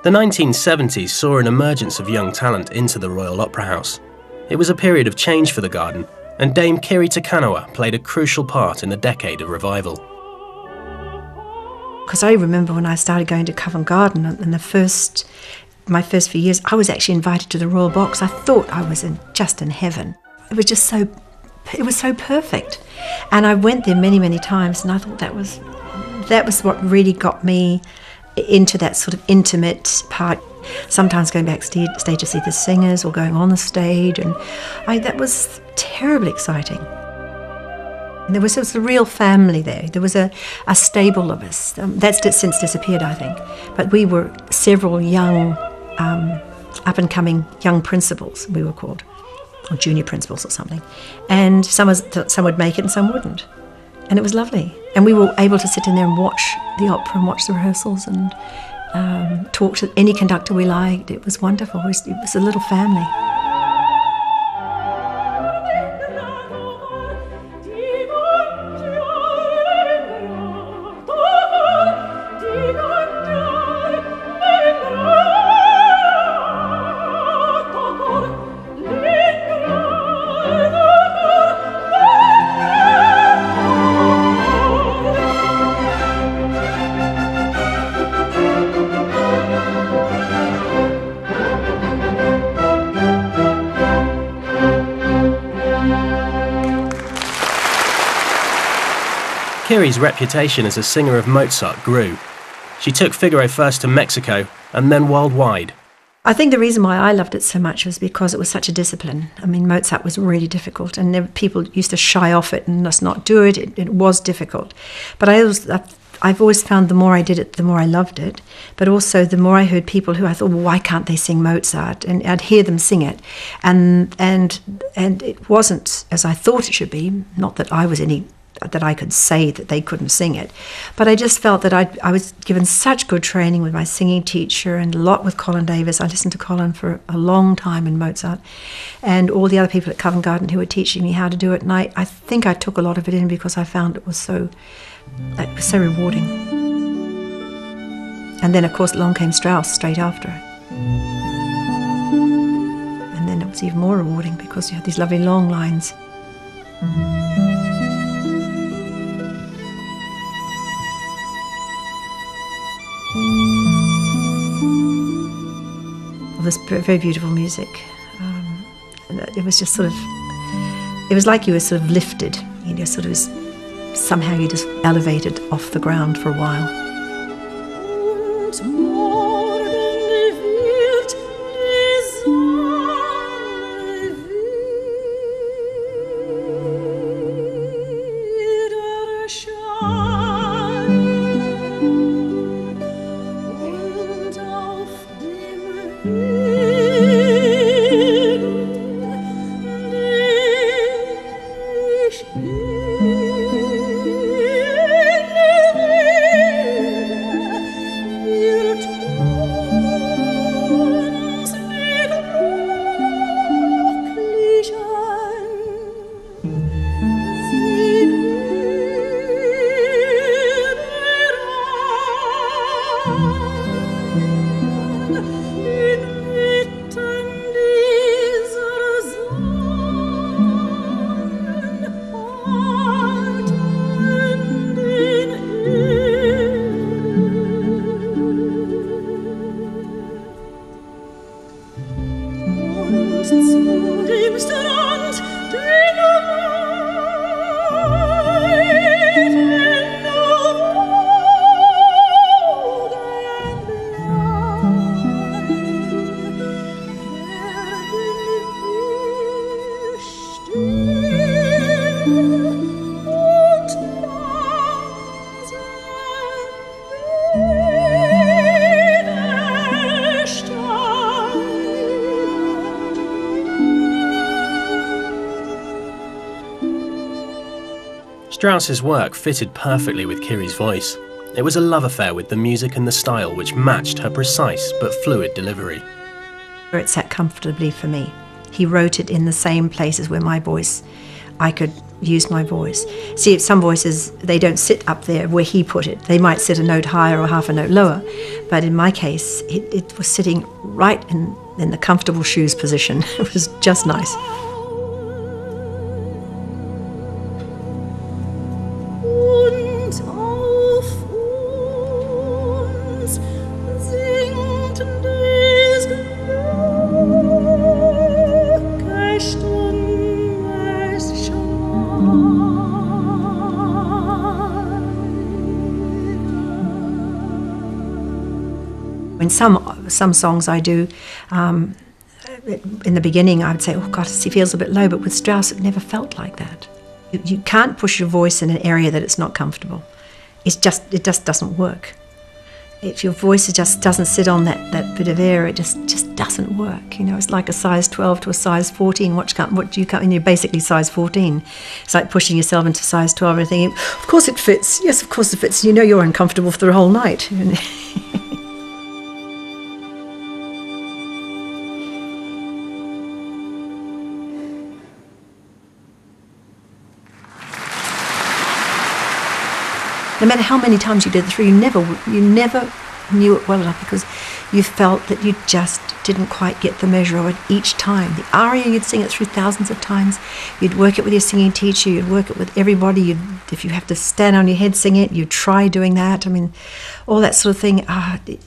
The 1970s saw an emergence of young talent into the Royal Opera House. It was a period of change for the Garden, and Dame Kiri Te Kanawa played a crucial part in the decade of revival. Because I remember when I started going to Covent Garden in my first few years, I was actually invited to the Royal Box. I thought I was just in heaven. It was just so perfect. And I went there many, many times, and I thought that was what really got me into that sort of intimate part. Sometimes going backstage to see the singers or going on the stage, and that was terribly exciting. And there was a real family there. There was a stable of us. That's since disappeared, I think. But we were several young, up-and-coming young principals, we were called, or junior principals or something. And some would make it and some wouldn't. And it was lovely. And we were able to sit in there and watch the opera and watch the rehearsals and talk to any conductor we liked. It was wonderful. It was a little family. Kiri's reputation as a singer of Mozart grew. She took Figaro first to Mexico and then worldwide. I think the reason why I loved it so much was because it was such a discipline. I mean, Mozart was really difficult, and people used to shy off it and just not do it. It was difficult. But I've always found the more I did it, the more I loved it. But also the more I heard people who I thought, well, why can't they sing Mozart? And I'd hear them sing it. And it wasn't as I thought it should be. Not that I could say that they couldn't sing it. But I just felt that I was given such good training with my singing teacher and a lot with Colin Davis. I listened to Colin for a long time in Mozart, and all the other people at Covent Garden who were teaching me how to do it. And I think I took a lot of it in because I found it was so rewarding. And then, of course, along came Strauss straight after it. And then it was even more rewarding because you had these lovely long lines. This very beautiful music. It was just it was like you were sort of lifted, somehow you just elevated off the ground for a while. Strauss's work fitted perfectly with Kiri's voice. It was a love affair with the music and the style which matched her precise but fluid delivery. It sat comfortably for me. He wrote it in the same places where my voice, I could use my voice. See, some voices, they don't sit up there where he put it. They might sit a note higher or half a note lower. But in my case, it was sitting right in the comfortable shoes position. It was just nice. In some songs I do, in the beginning I would say, oh God, it feels a bit low, but with Strauss it never felt like that. You can't push your voice in an area that it's not comfortable. It just doesn't work. If your voice just doesn't sit on that bit of air, it just doesn't work. You know, it's like a size 12 to a size 14. And you're basically size 14. It's like pushing yourself into size 12 and thinking, of course it fits. Yes, of course it fits. You know you're uncomfortable for the whole night. No matter how many times you did it through, you never knew it well enough because you felt that you just didn't quite get the measure of it each time. The aria, you'd sing it through thousands of times. You'd work it with your singing teacher. You'd work it with everybody. If you have to stand on your head, sing it, you'd try doing that. I mean, all that sort of thing.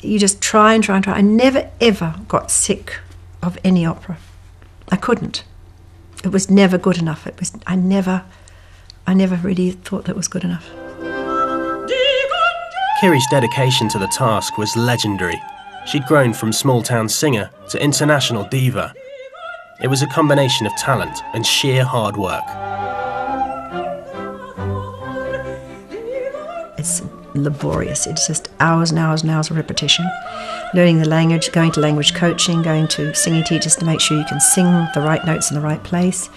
You just try and try and try. I never, ever got sick of any opera. I couldn't. It was never good enough. I never really thought that was good enough. Kiri's dedication to the task was legendary. She'd grown from small-town singer to international diva. It was a combination of talent and sheer hard work. It's laborious. It's just hours and hours and hours of repetition. Learning the language, going to language coaching, going to singing teachers to make sure you can sing the right notes in the right place.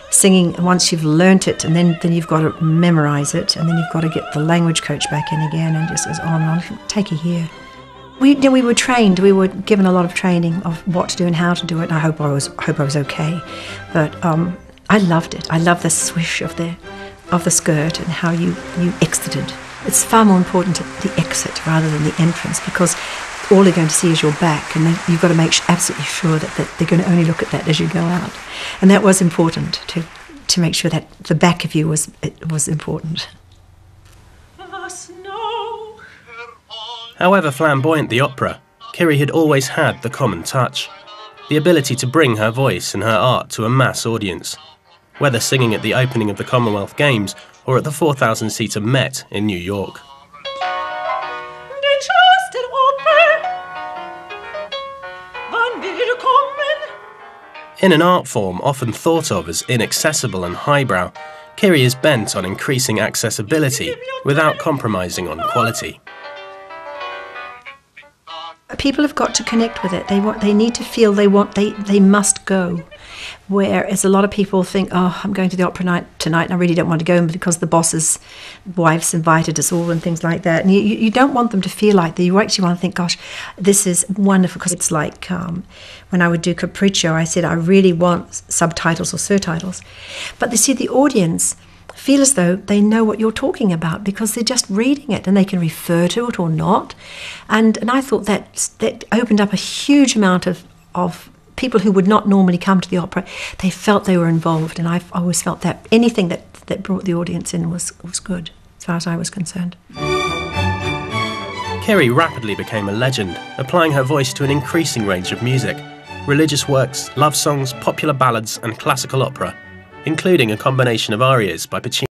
Singing, once you've learnt it, and then you've got to memorise it, and then you've got to get the language coach back in again, and just goes on and on. It'll take a year. We were trained. We were given a lot of training of what to do and how to do it. And I hope I was okay, but I loved it. I loved the swish of the skirt and how you exited. It's far more important the exit rather than the entrance, because all they're going to see is your back, and you've got to make absolutely sure that they're going to only look at that as you go out. And that was important, to make sure that the back of you was important. However flamboyant the opera, Kiri had always had the common touch, the ability to bring her voice and her art to a mass audience, whether singing at the opening of the Commonwealth Games or at the 4,000-seater Met in New York. In an art form often thought of as inaccessible and highbrow, Kiri is bent on increasing accessibility without compromising on quality. People have got to connect with it. They need to feel they must go. Whereas a lot of people think, oh, I'm going to the opera night tonight and I really don't want to go because the boss's wife's invited us all and things like that. And you don't want them to feel like that. You actually want to think, gosh, this is wonderful. Because it's like when I would do Capriccio, I said I really want subtitles or surtitles. But they see the audience feel as though they know what you're talking about because they're just reading it and they can refer to it or not. And I thought that opened up a huge amount of people who would not normally come to the opera. They felt they were involved, and I've always felt that anything that brought the audience in was good, as far as I was concerned. Kiri rapidly became a legend, applying her voice to an increasing range of music: religious works, love songs, popular ballads and classical opera, including a combination of arias by Puccini.